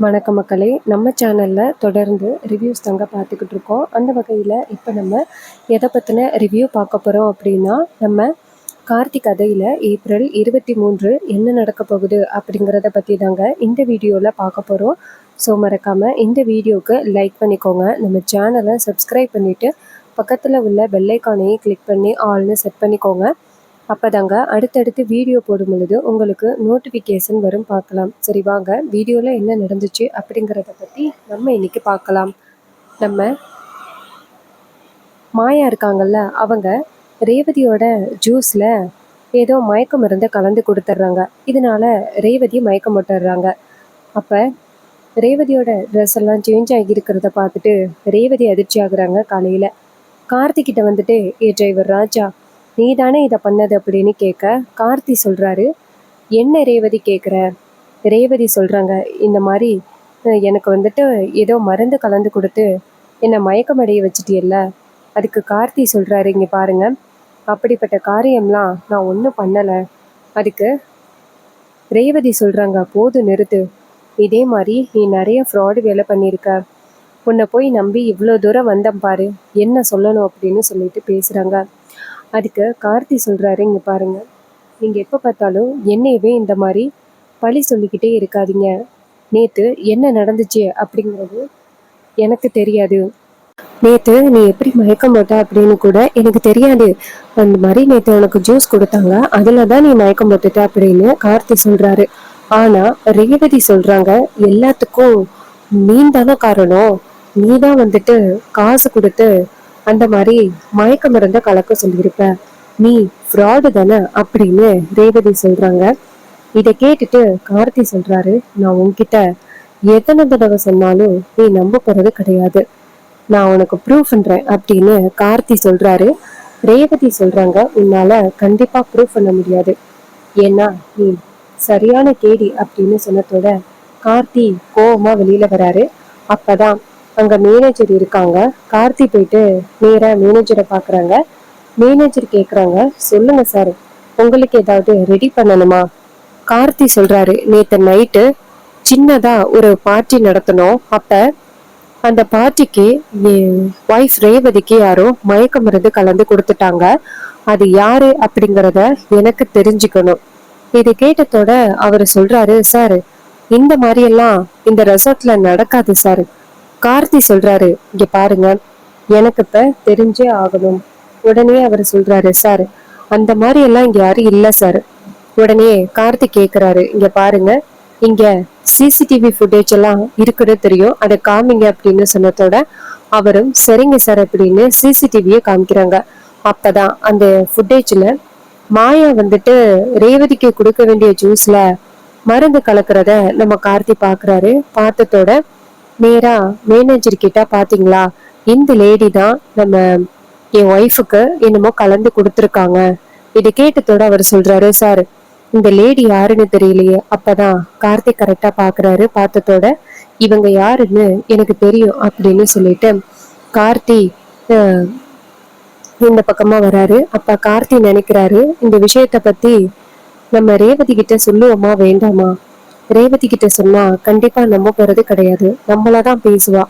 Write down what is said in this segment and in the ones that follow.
வணக்கம் மக்களே! நம்ம சேனல்ல தொடர்ந்து ரிவ்யூஸ் தாங்க பார்த்துக்கிட்டு இருக்கோம். அந்த வகையில இப்ப நம்ம எத பத்தின ரிவ்யூ பார்க்க போறோம் அப்படின்னா, நம்ம கார்த்தி கதையில ஏப்ரல் 23 என்ன நடக்க போகுது அப்படிங்கிறத பத்தி தாங்க இந்த வீடியோல பார்க்க போறோம். ஸோ மறக்காம இந்த வீடியோக்கு லைக் பண்ணிக்கோங்க. நம்ம சேனலை சப்ஸ்கிரைப் பண்ணிட்டு பக்கத்துல உள்ள பெல் ஐகானையும் கிளிக் பண்ணி ஆல்னு செட் பண்ணிக்கோங்க. அப்பதாங்க அடுத்தடுத்து வீடியோ போடும் பொழுது உங்களுக்கு நோட்டிஃபிகேஷன் வரும் பார்க்கலாம். சரி வாங்க வீடியோவில் என்ன நடந்துச்சு அப்படிங்கிறத பற்றி நம்ம இன்னைக்கு பார்க்கலாம். நம்ம மாயா இருக்காங்கல்ல, அவங்க ரேவதியோட ஜூஸில் ஏதோ மயக்க மருந்து கலந்து கொடுத்துட்றாங்க. இதனால ரேவதி மயக்கம் போட்டுடுறாங்க. அப்போ ரேவதியோட ட்ரெஸ் எல்லாம் சேஞ்ச் ஆகியிருக்கிறத பார்த்துட்டு ரேவதி அதிர்ச்சி ஆகுறாங்க. காலையில் கார்த்திகிட்ட வந்துட்டு, ஏ டிரைவர் ராஜா, நீ தானே இதை பண்ணது அப்படின்னு கேட்க கார்த்தி சொல்கிறாரு, என்ன ரேவதி கேட்குற? ரேவதி சொல்கிறாங்க, இந்த மாதிரி எனக்கு வந்துட்டு ஏதோ மருந்து கலந்து கொடுத்து என்னை மயக்கமடைய வச்சிட்டியல்ல. அதுக்கு கார்த்தி சொல்கிறாரு, இங்கே பாருங்க, அப்படிப்பட்ட காரியம்லாம் நான் ஒன்றும் பண்ணலை. அதுக்கு ரேவதி சொல்கிறாங்க, போதும் நிறுத்து. இதே மாதிரி நீ நிறைய ஃப்ராடு வேலை பண்ணியிருக்க. உன்னை போய் நம்பி இவ்வளோ தூரம் வந்தேன் பாரு, என்ன சொல்லணும் அப்படின்னு சொல்லிட்டு பேசுகிறாங்க. அதுக்கு கார்த்தி சொல்கிறாரு, இங்கே பாருங்க, நீங்கள் எப்போ பார்த்தாலும் என்னையவே இந்த மாதிரி பழி சொல்லிக்கிட்டே இருக்காதீங்க. நேற்று என்ன நடந்துச்சு அப்படிங்கிறது எனக்கு தெரியாது. நேற்று நீ எப்படி மயக்கம் போட்ட அப்படின்னு கூட எனக்கு தெரியாது. அந்த மாதிரி நேற்று உனக்கு ஜூஸ் கொடுத்தாங்க, அதில் தான் நீ மயக்கம் போட்டுட்ட அப்படின்னு கார்த்தி சொல்கிறாரு. ஆனால் ரேவதி சொல்கிறாங்க, எல்லாத்துக்கும் நீ தானே காரணம். நீ தான் வந்துட்டு காசு கொடுத்து அந்த மாதிரி மயக்க மருந்த கலக்க சொல்லியிருப்ப. நீ ஃப்ராடு தானே அப்படின்னு ரேவதி சொல்றாங்க. இதை கேட்டுட்டு கார்த்தி சொல்றாரு, நான் உன்கிட்ட எத்தனை தடவை சொன்னாலும் நீ நம்ப போறது கிடையாது. நான் உனக்கு ப்ரூஃப் பண்றேன் அப்படின்னு கார்த்தி சொல்றாரு. ரேவதி சொல்றாங்க, உன்னால கண்டிப்பா ப்ரூஃப் பண்ண முடியாது, ஏன்னா நீ சரியான கேடி அப்படின்னு சொன்னதோட கார்த்தி கோவமா வெளியில வராரு. அப்பதான் அங்க மேனேஜர் இருக்காங்க. கார்த்தி போயிட்டு நேரா மேனேஜரை பாக்குறாங்க. மேனேஜர் கேக்குறாங்க, சொல்லுங்க சார், உங்களுக்கு ஏதாவது ரெடி பண்ணணுமா? கார்த்தி சொல்றாரு, நேத்து நைட்டு சின்னதா ஒரு பார்ட்டி நடத்தணும். அப்ப அந்த பார்ட்டிக்கு என் ஒய்ஃப் ரேவதிக்கு யாரோ மயக்க மருந்து கலந்து கொடுத்துட்டாங்க. அது யாரு அப்படிங்கிறத எனக்கு தெரிஞ்சுக்கணும். இது கேட்டதோட அவர் சொல்றாரு, சார், இந்த மாதிரி எல்லாம் இந்த ரெசார்ட்ல நடக்காது சார். கார்த்தி சொல்றாரு, இங்க பாருங்க, எனக்கு இப்ப தெரிஞ்சே ஆகணும். உடனே அவர் சொல்றாரு, சார், அந்த மாதிரி எல்லாம் இங்க யாரும் இல்ல சார். உடனே கார்த்தி கேக்குறாரு, இங்க பாருங்க, இங்க சிசிடிவி ஃபுட்டேஜ் எல்லாம் இருக்குன்னு தெரியும், அதை காமிங்க அப்படின்னு சொன்னதோட அவரும் சரிங்க சார் அப்படின்னு சிசிடிவியை காமிக்கிறாங்க. அப்பதான் அந்த ஃபுட்டேஜ்ல மாயா வந்துட்டு ரேவதிக்கு கொடுக்க வேண்டிய ஜூஸ்ல மருந்து கலக்கிறத நம்ம கார்த்தி பாக்குறாரு. பார்த்ததோட நேரா மேனேஜர் கிட்ட, பாத்தீங்களா, இந்த லேடி தான் நம்ம என் ஒய்ஃபுக்கு என்னமோ கலந்து கொடுத்துருக்காங்க. இதை கேட்டதோட அவர் சொல்றாரு, சார், இந்த லேடி யாருன்னு தெரியலையே. அப்பதான் கார்த்திக் கரெக்டா பாக்குறாரு. பார்த்ததோட இவங்க யாருன்னு எனக்கு தெரியும் அப்படின்னு சொல்லிட்டு கார்த்தி இந்த பக்கமா வராரு. அப்ப கார்த்தி நினைக்கிறாரு, இந்த விஷயத்த பத்தி நம்ம ரேவதி கிட்ட சொல்லுவோமா வேண்டாமா? ரேவதி கிட்ட சொன்னா கண்டிப்பா நம்ப போறது கிடையாது, நம்மளதான் பேசுவா.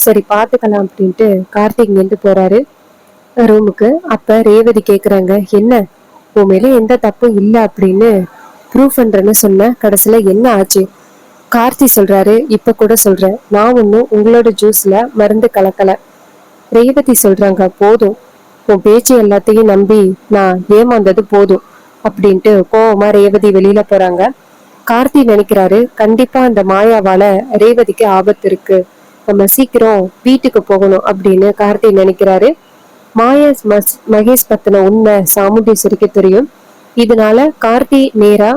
சரி பாத்துக்கலாம் அப்படின்ட்டு கார்த்திக் இருந்து போறாரு ரூமுக்கு. அப்ப ரேவதி கேக்குறாங்க, என்ன உன் மேல எந்த தப்பும் இல்ல அப்படின்னு ப்ரூஃப் பண்றேன்னு சொன்ன, கடைசியில என்ன ஆச்சு? கார்த்தி சொல்றாரு, இப்ப கூட சொல்றேன், நான் ஒன்னும் உங்களோட ஜூஸ்ல மருந்து கலக்கல. ரேவதி சொல்றாங்க, போதும், உன் பேச்சு எல்லாத்தையும் நம்பி நான் ஏமாந்தது போதும் அப்படின்ட்டு கோவமா ரேவதி வெளியில போறாங்க. கார்த்தி நினைக்கிறாரு, கண்டிப்பா அந்த மாயாவால ரேவதிக்கு ஆபத்து இருக்கு, நம்ம சீக்கிரம் வீட்டுக்கு போகணும் அப்படின்னு கார்த்தி நினைக்கிறாரு. மகேஷ் பத்தின உண்மை சாமுண்டீஸ்வரிக்கு தெரியும். இதனால கார்த்தி நேரா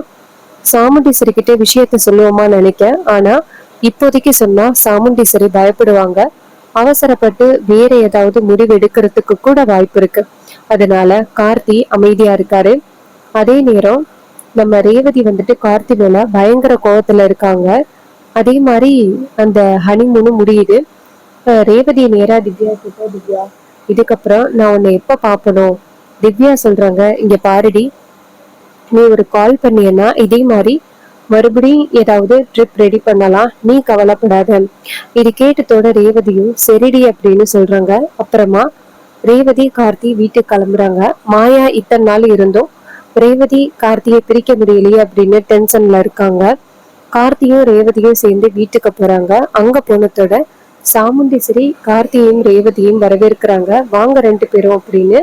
சாமுண்டீஸ்வரி கிட்ட விஷயத்த சொல்லுவோமா நினைக்க. ஆனா இப்போதைக்கு சொன்னா சாமுண்டீஸ்வரி பயப்படுவாங்க. அவசரப்பட்டு வேற ஏதாவது முடிவு எடுக்கிறதுக்கு கூட வாய்ப்பு இருக்கு. அதனால கார்த்தி அமைதியா இருக்காரு. அதே நேரம் நம்ம ரேவதி வந்துட்டு கார்த்தி மேல பயங்கர கோவத்துல இருக்காங்க. அதே மாதிரி அந்த ஹனிமூனும் முடியுது. ரேவதி நேரா திவ்யா கிட்ட, திவ்யா, இதுக்கப்புறம் நான் உன்னை எப்ப பாப்பணும்? திவ்யா சொல்றாங்க, இங்க பாருடி, நீ ஒரு கால் பண்ணியன்னா இதே மாதிரி மறுபடியும் ஏதாவது ட்ரிப் ரெடி பண்ணலாம், நீ கவலைப்படாத. இது கேட்டதோட ரேவதியும் சரிடி அப்படின்னு சொல்றாங்க. அப்புறமா ரேவதி கார்த்தி வீட்டுக்கு கிளம்புறாங்க. மாயா இத்தனை நாள் இருந்தும் ரேவதி கார்த்தியை பிரிக்க முடியலையே அப்படின்னு டென்ஷன்ல இருக்காங்க. கார்த்தியும் ரேவதியும் சேர்ந்து வீட்டுக்கு போறாங்க. அங்க போனதோட சாமுண்டீஸ்வரி கார்த்தியையும் ரேவதியும் வரவேற்கிறாங்க. வாங்க ரெண்டு பேரும் அப்படின்னு.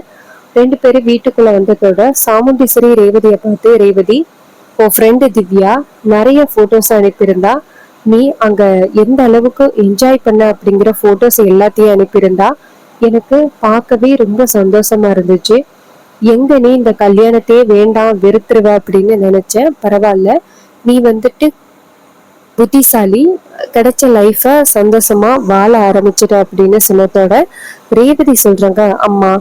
ரெண்டு பேரும் வீட்டுக்குள்ள வந்ததோட சாமுண்டீஸ்வரி ரேவதியை பார்த்து, ரேவதி, உன் ஃப்ரெண்டு திவ்யா நிறைய போட்டோஸ் அனுப்பியிருந்தா, நீ அங்க எந்த அளவுக்கு என்ஜாய் பண்ண அப்படிங்கிற போட்டோஸ் எல்லாத்தையும் அனுப்பியிருந்தா, எனக்கு பார்க்கவே ரொம்ப சந்தோஷமா இருந்துச்சு. எங்க நீ இந்த கல்யாணத்தையே வேண்டாம் வெறுத்துருவ அப்படின்னு நினைச்சேன். பரவாயில்ல, நீ வந்துட்டு புத்திசாலி, கிடைச்ச லைஃப சந்தோஷமா வாழ ஆரம்பிச்சிட்ட அப்படின்னு சொன்னதோட ரேவதி சொல்றாங்க, அம்மா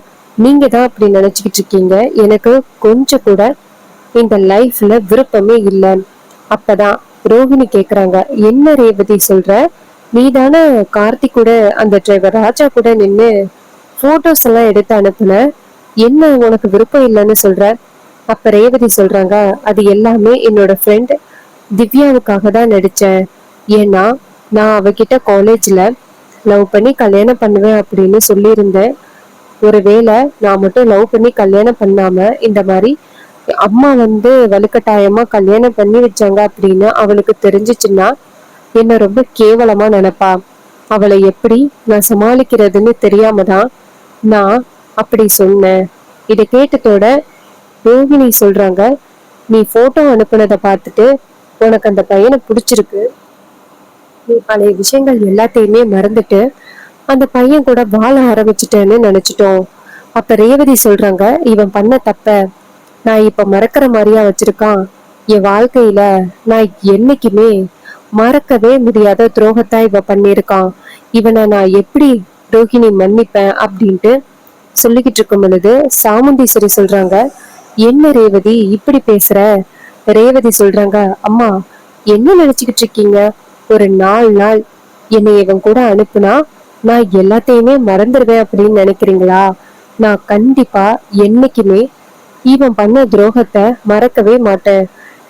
நீங்க தான் அப்படி நினைச்சுக்கிட்டு இருக்கீங்க, எனக்கு கொஞ்சம் கூட இந்த லைஃப்ல விருப்பமே இல்லை. அப்பதான் ரோஹிணி கேக்குறாங்க, என்ன ரேவதி சொல்ற, நீ தானே கார்த்திக் கூட அந்த டிரைவர் ராஜா கூட நின்னு போட்டோஸ் எல்லாம் எடுத்து அனுப்புன, என்ன உனக்கு விருப்பம் இல்லைன்னு சொல்ற? அப்ப ரேவதி சொல்றாங்க, அது எல்லாமே என்னோட ஃப்ரெண்ட் திவ்யாவுக்காக தான் நடிச்சேன். ஏன்னா நான் அவகிட்ட காலேஜ்ல லவ் பண்ணி கல்யாணம் பண்ணுவேன் அப்படின்னு சொல்லியிருந்தேன். ஒருவேளை நான் மட்டும் லவ் பண்ணி கல்யாணம் பண்ணாம இந்த மாதிரி அம்மா வந்து வலுக்கட்டாயமா கல்யாணம் பண்ணி வச்சாங்க அப்படின்னு அவளுக்கு தெரிஞ்சிச்சுன்னா என்ன ரொம்ப கேவலமா நினைப்பா. அவளை எப்படி நான் சமாளிக்கிறதுன்னு தெரியாம தான் நான் அப்படி சொன்னேன். இதை கேட்டதோட ரோகிணி சொல்றாங்க, நீ போட்டோ அனுப்புனதை பார்த்துட்டு உனக்கு அந்த பையனை பிடிச்சிருக்கு, நீ பழைய விஷயங்கள் எல்லாத்தையுமே மறந்துட்டு அந்த பையன் கூட வாழ ஆரம்பிச்சிட்டேன்னு நினைச்சிட்டோம். அப்ப ரேவதி சொல்றாங்க, இவன் பண்ண தப்ப நான் இப்ப மறக்கிற மாதிரியா வச்சிருக்கான். என் வாழ்க்கையில நான் என்னைக்குமே மறக்கவே முடியாத துரோகத்தை இவ பண்ணிருக்கான். இவனை நான் எப்படி ரோஹிணி மன்னிப்பேன் அப்படின்ட்டு சொல்லிக்கிட்டு இருக்கும் பொழுது சாமுண்டீஸ்வரி சொல்றாங்க, என்ன ரேவதி இப்படி பேசுற? ரேவதி சொல்றாங்க, அம்மா என்ன நினைச்சுக்கிட்டு இருக்கீங்க, ஒரு 4 நாள் என்னை இவன் கூட அனுப்புனா நான் எல்லாத்தையுமே மறந்துடுவேன் அப்படின்னு நினைக்கிறீங்களா? நான் கண்டிப்பா என்னைக்குமே இவன் பண்ண துரோகத்தை மறக்கவே மாட்டேன்.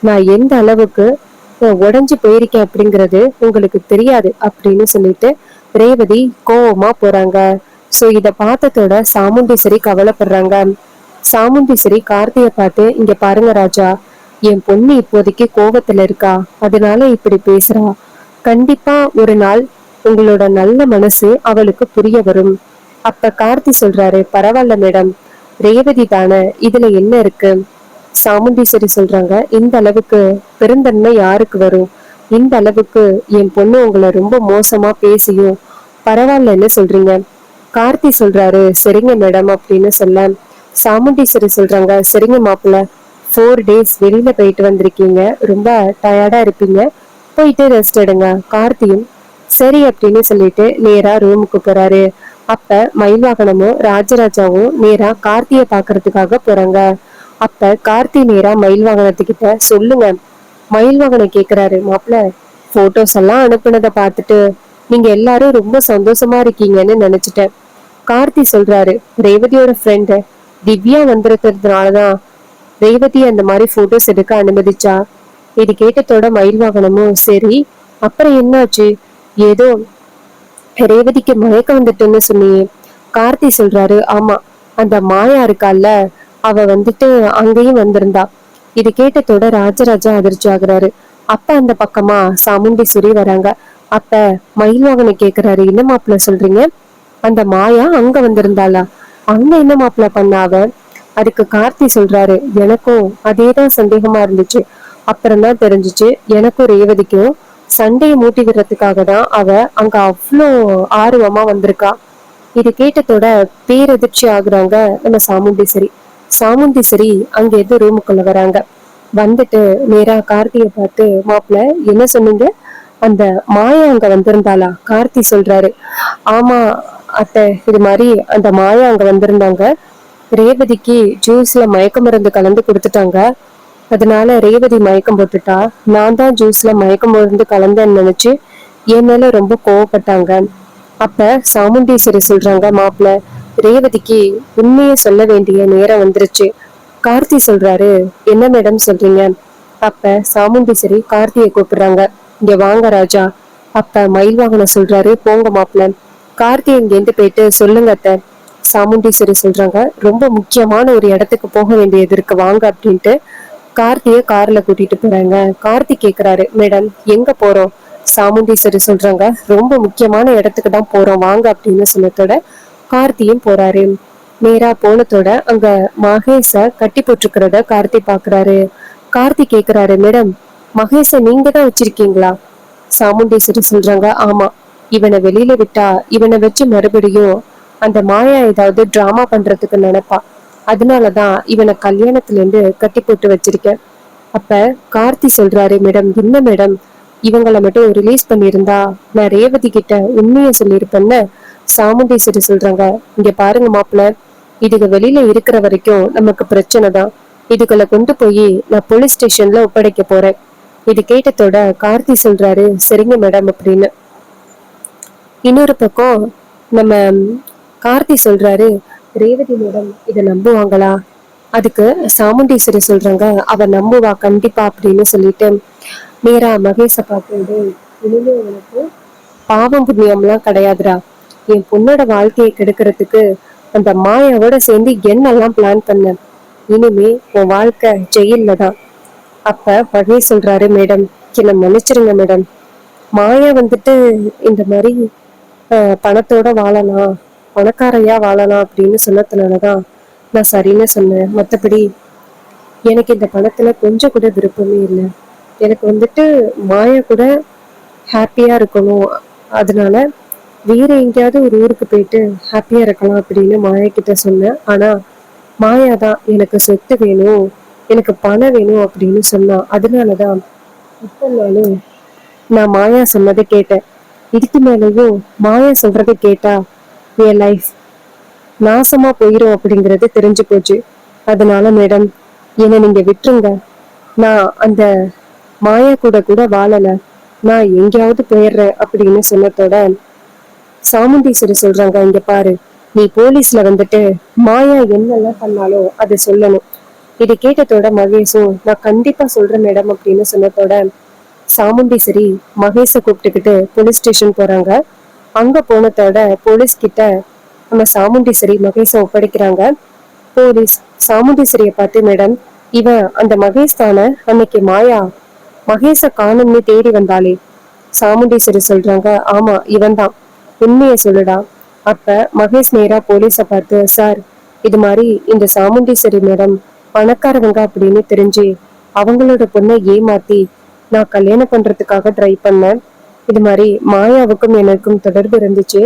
நான் எந்த அளவுக்கு உடைஞ்சு போயிருக்கேன் அப்படிங்கிறது உங்களுக்கு தெரியாது அப்படின்னு சொல்லிட்டு ரேவதி கோவமா போறாங்க. சோ இத பார்த்ததோட சாமுண்டீஸ்வரி கவலைப்படுறாங்க. சாமுண்டீஸ்வரி கார்த்தியை பார்த்து, இங்க பாருங்க ராஜா, என் பொண்ணு இப்போதைக்கு கோபத்துல இருக்கா, அதனால இப்படி பேசுறா. கண்டிப்பா ஒரு நாள் உங்களோட நல்ல மனசு அவளுக்கு புரிய வரும். அப்ப கார்த்தி சொல்றாரு, பரவாயில்ல மேடம், ரேவதி தானே, இதுல என்ன இருக்கு? சாமுண்டீஸ்வரி சொல்றாங்க, இந்த அளவுக்கு பெருந்தன்மை யாருக்கு வரும்? இந்த அளவுக்கு என் பொண்ணு உங்களை ரொம்ப மோசமா பேசியும் பரவாயில்லன்னு சொல்றீங்க. கார்த்தி சொல்றாரு, சரிங்க மேடம் அப்படின்னு சொல்ல சாமுண்டீஸ்வரி சொல்றாங்க, சரிங்க மாப்பிள்ள, 4 days வெளியில போயிட்டு வந்திருக்கீங்க, ரொம்ப டயர்டா இருப்பீங்க, போயிட்டு ரெஸ்ட் எடுங்க. கார்த்தியும் சரி அப்படின்னு சொல்லிட்டு நேரா ரூமுக்கு போறாரு. அப்ப மயில்வாகனமும் ராஜராஜாவும் நேரா கார்த்திய பாக்குறதுக்காக போறாங்க. அப்ப கார்த்தி நேரா மயில்வாகனத்துக்கிட்ட, சொல்லுங்க. மயில்வாகனம் கேக்குறாரு, மாப்பிள்ள போட்டோஸ் எல்லாம் அனுப்புனதை பார்த்துட்டு நீங்க எல்லாரும் ரொம்ப சந்தோஷமா இருக்கீங்கன்னு நினைச்சிட்டேன். கார்த்தி சொல்றாரு, ரேவதியோட ஃப்ரெண்டு திவ்யா வந்திருக்கிறதுனாலதான் ரேவதி அந்த மாதிரி போட்டோஸ் எடுக்க அனுமதிச்சா. இது கேட்டதோட மயில்வாகனமும் சரி, அப்புறம் என்னாச்சு, ஏதோ ரேவதிக்கு மயக்கம் வந்துட்டுன்னு சொன்னியே. கார்த்தி சொல்றாரு, ஆமா, அந்த மாயா இருக்கால, அவ வந்துட்டு அங்கேயும் வந்திருந்தா. இது கேட்டதோட ராஜராஜா அதிர்ச்சி ஆகுறாரு. அப்ப அந்த பக்கமா சாமுண்டீஸ்வரி வராங்க. அப்ப மயில்வாகனை கேக்குறாரு, என்ன மாப்பிள்ள சொல்றீங்க, அந்த மாயா அங்க வந்திருந்தாளா, அங்க என்ன மாப்பிள்ள பண்ணாவ? அதுக்கு கார்த்தி சொல்றாரு, எனக்கும் அதேதான் சந்தேகமா இருந்துச்சு. அப்புறம்தான் தெரிஞ்சிச்சு, எனக்கும் ரேவதிக்கும் சண்டையை மூட்டி விடுறதுக்காக தான் அவ அங்க அவ்வளோ ஆர்வமா வந்திருக்கா. இது கேட்டதோட பேரதிர்ச்சி ஆகுறாங்க நம்ம சாமுண்டீஸ்வரி. சாமுண்டீஸ்வரி அங்க இருந்து ரூமுக்குள்ள வராங்க. வந்துட்டு நேரா கார்த்தியை பார்த்து, மாப்பிள்ள என்ன சொன்னீங்க, அந்த மாயா அங்க வந்திருந்தாளா? கார்த்தி சொல்றாரு, ஆமா அத்தை, இது மாதிரி அந்த மாயா அங்க வந்திருந்தாங்க. ரேவதிக்கு ஜூஸ்ல மயக்க மருந்து கலந்து கொடுத்துட்டாங்க. அதனால ரேவதி மயக்கம் போட்டுட்டா. நான் தான் ஜூஸ்ல மயக்கம் மருந்து கலந்தேன்னு நினைச்சு என் மேல ரொம்ப கோவப்பட்டாங்க. அப்ப சாமுண்டீஸ்வரி சொல்றாங்க, மாப்பிள்ள ரேவதிக்கு உண்மையை சொல்ல வேண்டிய நேரம் வந்துருச்சு. கார்த்தி சொல்றாரு, என்ன மேடம் சொல்றீங்க, அப்ப சாமுண்டீஸ்வரி கார்த்தியை கூப்பிடுறாங்க. இங்க வாங்க ராஜா. அப்ப மயில் வாகனம் சொல்றாரு, போங்க மாப்பிள்ள. கார்த்தி இங்கேருந்து போயிட்டு சொல்லுங்க அத்தை. சாமுண்டீஸ்வரி சொல்றாங்க, ரொம்ப முக்கியமான ஒரு இடத்துக்கு போக வேண்டியது இருக்கு வாங்க அப்படின்ட்டு கார்த்திய கார்ல கூட்டிட்டு போறாங்க. கார்த்தி கேக்குறாரு, மேடம் எங்க போறோம்? சாமுண்டீஸ்வரி சொல்றாங்க, ரொம்ப முக்கியமான இடத்துக்கு தான் போறோம் வாங்க அப்படின்னு சொன்னதோட கார்த்தியும் போறாரு. நேரா போனதோட அங்க மகேஷ கட்டி போட்டிருக்கிறத கார்த்தி பாக்குறாரு. கார்த்தி கேக்குறாரு, மேடம் மகேஷ நீங்க தான் வச்சிருக்கீங்களா? சாமுண்டீஸ்வரி சொல்றாங்க, ஆமா. இவனை வெளியில விட்டா இவனை வச்சு மறுபடியும் அந்த மாயா ஏதாவது டிராமா பண்றதுக்கு நினைப்பா. அதனாலதான் இவனை கல்யாணத்துல இருந்து கட்டி போட்டு வச்சிருக்கேன். அப்ப கார்த்தி சொல்றாரு, மேடம் என்ன மேடம், இவங்களை மட்டும் ரிலீஸ் பண்ணியிருந்தா நான் ரேவதி கிட்ட உண்மையை சொல்லியிருப்பேன்னு சாமுண்டீஸ்வரி சொல்றாங்க. இங்க பாருங்க மாப்பிள்ள, இதுக்கு வெளியில இருக்கிற வரைக்கும் நமக்கு பிரச்சனை தான். இதுகளை கொண்டு போய் நான் போலீஸ் ஸ்டேஷன்ல ஒப்படைக்க போறேன். இது கேட்டதோட கார்த்தி சொல்றாரு, சரிங்க மேடம் அப்படின்னு. இன்னொரு பக்கம் நம்ம கார்த்தி சொல்றாரு, ரேவதி மேடம் இதை நம்புவாங்களா? அதுக்கு சாமுண்டீஸ்வரி சொல்றாங்க, அவ நம்புவா கண்டிப்பா அப்படின்னு சொல்லிட்டு நேரா மகேஷ பார்த்து, இனிமே உனக்கு பாவம் புண்ணியம்லாம் கிடையாதுடா. என் பொண்ணோட வாழ்க்கையை கெடுக்கிறதுக்கு அந்த மாயாவோட சேர்ந்து என்னெல்லாம் பிளான் பண்ண. இனிமே உன் வாழ்க்கை ஜெயில்ல தான். அப்ப மகேஷ் சொல்றாரு, மேடம் என்ன மன்னிச்சிருங்க மேடம். மாயா வந்துட்டு இந்த மாதிரி பணத்தோட வாழலாம், பணக்காரையா வாழலாம் அப்படின்னு சொன்னதுனாலதான் நான் சரின்னு சொன்னேன். மற்றபடி எனக்கு இந்த பணத்துல கொஞ்சம் கூட விருப்பமே இல்லை. எனக்கு வந்துட்டு மாயா கூட ஹாப்பியா இருக்கணும். அதனால வேற எங்கேயாவது ஒரு ஊருக்கு போயிட்டு ஹாப்பியா இருக்கலாம் அப்படின்னு மாயா கிட்ட சொன்னேன். ஆனா மாயா தான் எனக்கு சொத்து வேணும், எனக்கு பணம் வேணும் அப்படின்னு சொன்னா. அதனாலதான் இத்தனை நான் மாயா சொன்னதை கேட்டேன். இதுக்கு மேலேயும் மாயா சொல்றதை கேட்டா என் லைஃப் நாசமா போயிரும் அப்படிங்கறது தெரிஞ்சு போச்சு. அதனால மேடம் என்னை நீங்க விட்டுருங்க. நான் அந்த மாயா கூட கூட வாழல, நான் எங்கேயாவது போயிடுறேன் அப்படின்னு சொன்னதோட சாமுண்டீஸ்வரி சொல்றாங்க, இங்க பாரு, நீ போலீஸ்ல வந்துட்டு மாயா என்னெல்லாம் பண்ணாலோ அதை சொல்லணும். இதை கேட்டதோட மகேஷும் நான் கண்டிப்பா சொல்றேன் மேடம் அப்படின்னு சொன்னதோட சாமுண்டீஸ்வரி மகேஷ கூப்பிட்டுக்கிட்டு போலீஸ் ஸ்டேஷன் போறாங்க. அங்க போனதோட போலீஸ் கிட்ட நம்ம சாமுண்டீஸ்வரி மகேஷ ஒப்படைக்கிறாங்க. போலீஸ் சாமுண்டீஸ்வரிய பார்த்து, மேடம் இவன் அந்த மகேஷ் தானே அன்னைக்கு மாயா மகேஷ காணும்னு தேடி வந்தாளே? சாமுண்டீஸ்வரி சொல்றாங்க, ஆமா இவன் தான், உண்மையை சொல்லுடா. அப்ப மகேஷ் நேரா போலீஸ பார்த்து, சார் இது மாதிரி இந்த சாமுண்டீஸ்வரி மேடம் பணக்காரவங்க அப்படின்னு தெரிஞ்சு அவங்களோட பொண்ணை ஏமாத்தி நான் கல்யாணம் பண்றதுக்காக ட்ரை பண்ணேன். இது மாதிரி மாயாவுக்கும் எனக்கும் தொடர்பு இருந்துச்சு.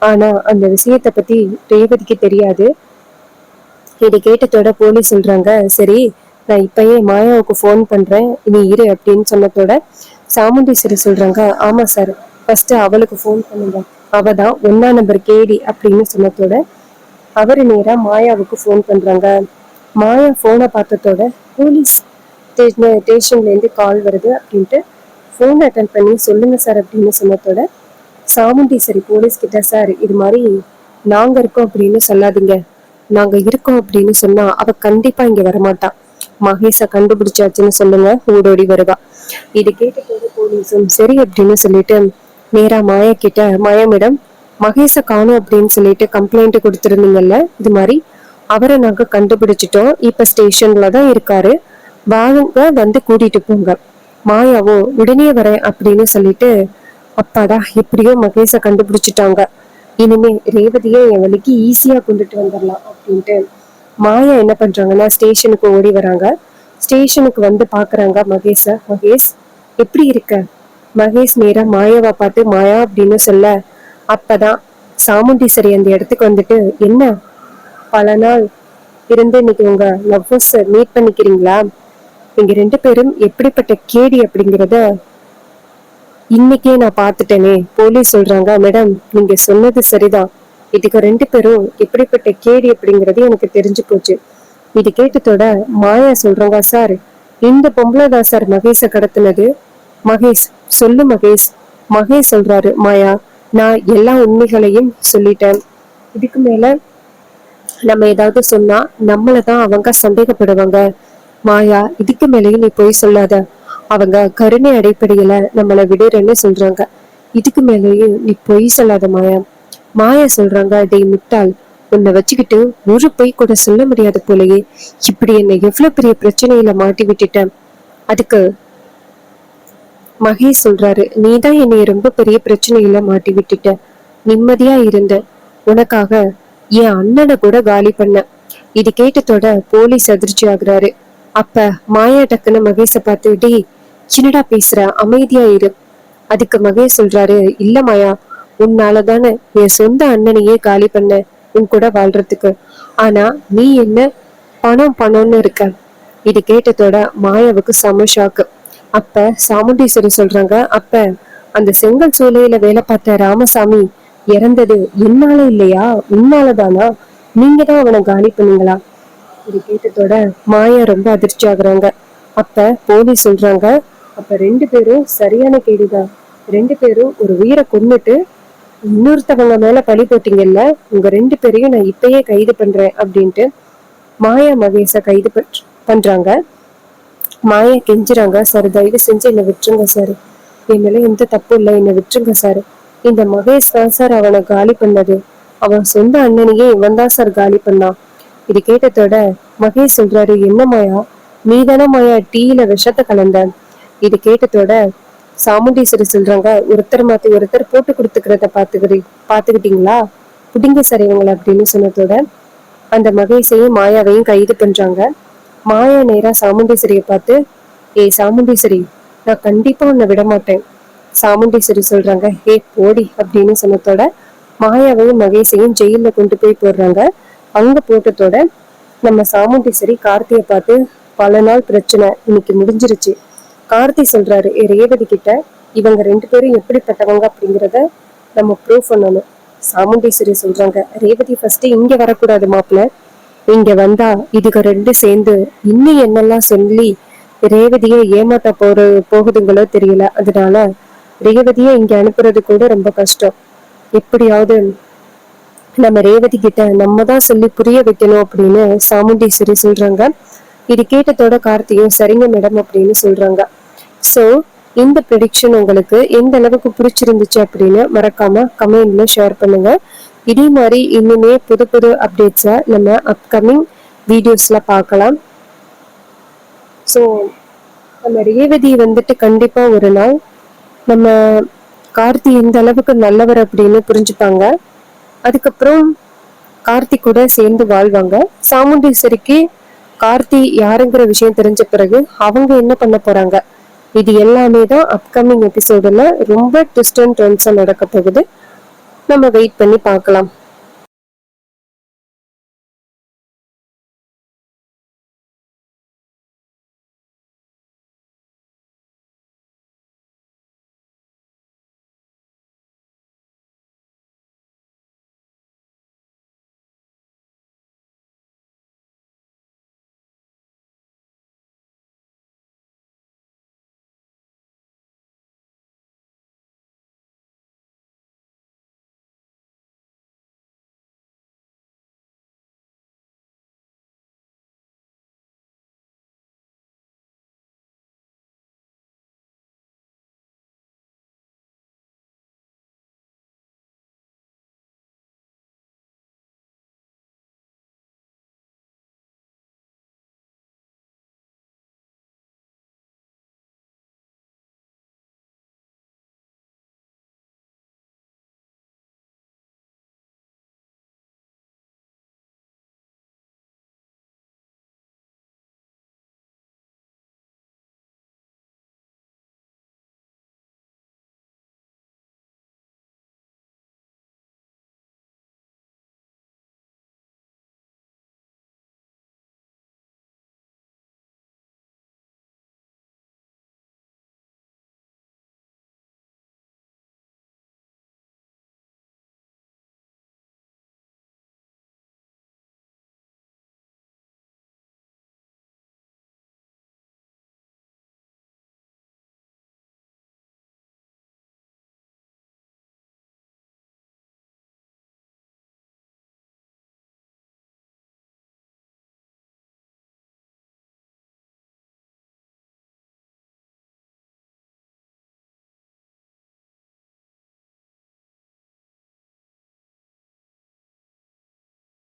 ஆனா அந்த விஷயத்த பத்தி ரேவதிக்கு தெரியாது. இதை கேட்டதோட போலீஸ் சொல்றாங்க, சரி நான் இப்பயே மாயாவுக்கு ஃபோன் பண்றேன், நீ இரு அப்படின்னு சொன்னதோட சாமுண்டீஸ்வரி சொல்றாங்க, ஆமா சார் ஃபர்ஸ்ட் அவளுக்கு ஃபோன் பண்ணுங்க, அவ தான் 1 நம்பர் கேடி அப்படின்னு சொன்னதோட அவரு நேரா மாயாவுக்கு ஃபோன் பண்றாங்க. மாயா போனை பார்த்ததோட போலீஸ் ஸ்டேஷன்ல இருந்து கால் வருது அப்படின்ட்டு ஃபோன் அட்டன் பண்ணி சொல்லுங்க சார் அப்படின்னு சொன்னதோட சாமுண்டீஸ்வரி போலீஸ் கிட்ட, சார் இது மாதிரி நாங்க இருக்கோம் அப்படின்னு சொல்லாதீங்க, நாங்க இருக்கோம் அப்படின்னு சொன்னா அவ கண்டிப்பா இங்க வரமாட்டா, மகேஷ கண்டுபிடிச்சாச்சுன்னு சொல்லுங்க, ஓடோடி வருவா. இது கேட்டு போலீஸும் சரி அப்படின்னு சொல்லிட்டு நேரா மாயா கிட்ட, மாயா மேடம் மகேஷ காணும் அப்படின்னு சொல்லிட்டு கம்ப்ளைண்ட் கொடுத்துருந்தீங்கல்ல, இது மாதிரி அவரை நாங்க கண்டுபிடிச்சிட்டோம், இப்ப ஸ்டேஷன்ல தான் இருக்காரு, வாங்க வந்து கூட்டிட்டு போங்க. மாயாவோ உடனே வரேன் அப்படின்னு சொல்லிட்டு, அப்பாடா எப்படியோ மகேஷ கண்டுபிடிச்சிட்டாங்க, இனிமே ரேவதியை என் வழிக்கு ஈஸியா கொண்டுட்டு வந்துடலாம் அப்படின்ட்டு மாயா என்ன பண்றாங்கன்னா ஸ்டேஷனுக்கு ஓடி வராங்க. ஸ்டேஷனுக்கு வந்து பாக்குறாங்க மகேஷ. மகேஷ் எப்படி இருக்க? மகேஷ் நேரா மாயாவை பார்த்து மாயா அப்படின்னு சொல்ல, அப்பதான் சாமுண்டீஸ்வரி அந்த இடத்துக்கு வந்துட்டு, என்ன பல நாள் இருந்து இன்னைக்கு உங்க லவ்வர்ஸ் மீட் பண்ணிக்கிறீங்களா? நீங்க 2 பேரும் எப்படிப்பட்ட கேடி அப்படிங்கிறத இன்னைக்கே நான் பார்த்துட்டேனே. போலீஸ் சொல்றாங்க, மேடம் நீங்க சொன்னது சரிதான், இதுக்கு 2 பேரும் எப்படிப்பட்ட கேடி அப்படிங்கிறது எனக்கு தெரிஞ்சு போச்சு. இது கேட்டதோட மாயா சொல்றாங்க, சார் இந்த பொம்பளை தான் சார் மகேஷ கடத்தினது. மகேஷ் சொல்லு மகேஷ். மகேஷ் சொல்றாரு, மாயா நான் எல்லா உண்மைகளையும் சொல்லிட்டேன், இதுக்கு மேல நம்ம ஏதாவது சொன்னா நம்மளதான் அவங்க சந்தேகப்படுவாங்க. மாயா, இதுக்கு மேலேயும் நீ போய் சொல்லாத. அவங்க கருணை அடிப்படையில நம்மளை விடுறேன்னு சொல்றாங்க. இதுக்கு மேலேயும் நீ பொய் சொல்லாத மாயா. மாயா சொல்றாங்க, டேய் முட்டாள், உன்னை வச்சுக்கிட்டு ஒரு பொய் கூட சொல்ல முடியாது போலயே. இப்படி என்னை எவ்வளவு பெரிய பிரச்சனையில மாட்டி விட்டுட்டேன். அதுக்கு மகேஷ் சொல்றாரு, நீதான் என்னை ரொம்ப பெரிய பிரச்சனையில மாட்டி விட்டுட்ட. நிம்மதியா இருந்த உனக்காக என் அண்ணனை கூட காலி பண்ண. இது கேட்டதோட போலீஸ் அதிர்ச்சி ஆகுறாரு. அப்ப மாயா டக்குன்னு மகேஷை பார்த்து, டேய் என்னடா பேசுற, அமைதியா இரு. அதுக்கு மகேஷ் சொல்றாரு, இல்ல மாயா, உன்னாலதானே என் சொந்த அண்ணனையே காலி பண்ண உன் கூட வாழ்றதுக்கு. ஆனா நீ என்ன பணம் பணம்னு இருக்க. இது கேட்டதோட மாயாவுக்கு செம ஷாக்கு. அப்ப சாமுண்டீஸ்வரி சொல்றாங்க, அப்ப அந்த செங்கல் சூளையில வேலை பார்த்த ராமசாமி இறந்தது என்னால இல்லையா, உன்னாலதானா? நீங்க தான் அவனை காலி பண்ணீங்களா? இது கேட்டதோட மாயா ரொம்ப அதிர்ச்சி ஆகுறாங்க. அப்ப போலீஸ் சொல்றாங்க, அப்ப ரெண்டு பேரும் சரியான கேடுதான். ரெண்டு பேரும் ஒரு உயிரை கொன்னுட்டு இன்னொருத்தவங்க மேல பழி போட்டீங்கல்ல, உங்க ரெண்டு பேரையும் நான் இப்பயே கைது பண்றேன் அப்படின்ட்டு மாயா மகேஷ கைது பண்றாங்க. மாயா கெஞ்சுறாங்க, சார் தயவு செஞ்சு என்னை விட்டுருங்க சார், என் மேல எந்த தப்பு இல்லை, என்னை விட்டுருங்க சார். இந்த மகேஷ் தான் சார் அவனை காலி பண்ணது. அவன் சொந்த அண்ணனையே இவன் தான் சார் காலி பண்ணான். இது கேட்டதோட மகேஷ் சொல்றாரு, என்ன மாயா, நீ தானே மாயா டீயில விஷத்தை கலந்த. இது கேட்டதோட சாமுண்டீஸ்வரி சொல்றாங்க, ஒருத்தர் மாத்தி ஒருத்தர் போட்டு கொடுத்துக்கிறத பாத்துக்கிட்டீங்களா, புடிங்க சார் இவங்களை அப்படின்னு சொன்னதோட அந்த மகேஷையும் மாயாவையும் கைது பண்றாங்க. மாயா நேரா சாமுண்டீஸ்வரியை பார்த்து, ஏய் சாமுண்டீஸ்வரி, நான் கண்டிப்பா உன்னை விட மாட்டேன். சாமுண்டீஸ்வரி சொல்றாங்க, ஏ போடி அப்படின்னு சொன்னதோட மாயாவையும் மகேஷையும் ஜெயில கொண்டு போய் போடுறாங்க. அங்க போட்டதோட நம்ம சாமுண்டீஸ்வரி கார்த்தியை பார்த்து, பல நாள் பிரச்சனை இன்னைக்கு முடிஞ்சிருச்சு. கார்த்தி சொல்றாரு, ஏ ரேவதி கிட்ட இவங்க ரெண்டு பேரும் எப்படிப்பட்டவங்க அப்படிங்கிறத நம்ம ப்ரூவ் பண்ணணும். சாமுண்டீஸ்வரி சொல்றாங்க, ரேவதி ஃபர்ஸ்ட் இங்க வரக்கூடாது மாப்பிள்ள. இங்க வந்தா இதுக்கு ரெண்டு சேர்ந்து இன்னும் என்னெல்லாம் சொல்லி ரேவதியை ஏமாத்த போகுதுங்களோ தெரியல. அதனால ரேவதியை இங்க அனுப்புறது கூட ரொம்ப கஷ்டம். எப்படியாவது நம்ம ரேவதி கிட்ட நம்ம தான் சொல்லி புரிய வைக்கணும் அப்படின்னு சாமுண்டீஸ்வரி சொல்றாங்க. இது கேட்டதோட கார்த்தியும் சரிங்க மேடம் அப்படின்னு சொல்றாங்க. ஸோ இந்த ப்ரெடிக்ஷன் உங்களுக்கு எந்த அளவுக்கு பிடிச்சிருந்துச்சு அப்படின்னு மறக்காம கமெண்ட்ல ஷேர் பண்ணுங்க. இதே மாதிரி இன்னுமே புது புது அப்டேட்ஸை நம்ம அப்கமிங் வீடியோஸ்ல பார்க்கலாம். ஸோ நம்ம ரேவதி வந்துட்டு கண்டிப்பா ஒரு நாள் நம்ம கார்த்தி எந்த அளவுக்கு நல்லவர் அப்படின்னு புரிஞ்சுப்பாங்க. அதுக்கப்புறம் கார்த்தி கூட சேர்ந்து வாழ்வாங்க. சாமுண்டீஸ்வரிக்கு கார்த்தி யாருங்கிற விஷயம் தெரிஞ்ச பிறகு அவங்க என்ன பண்ண போறாங்க, இது எல்லாமே தான் அப்கமிங் எபிசோடுல ரொம்ப ட்விஸ்ட் அண்ட் டர்ன்ஸா நடக்க போகுது. நம்ம வெயிட் பண்ணி பார்க்கலாம்.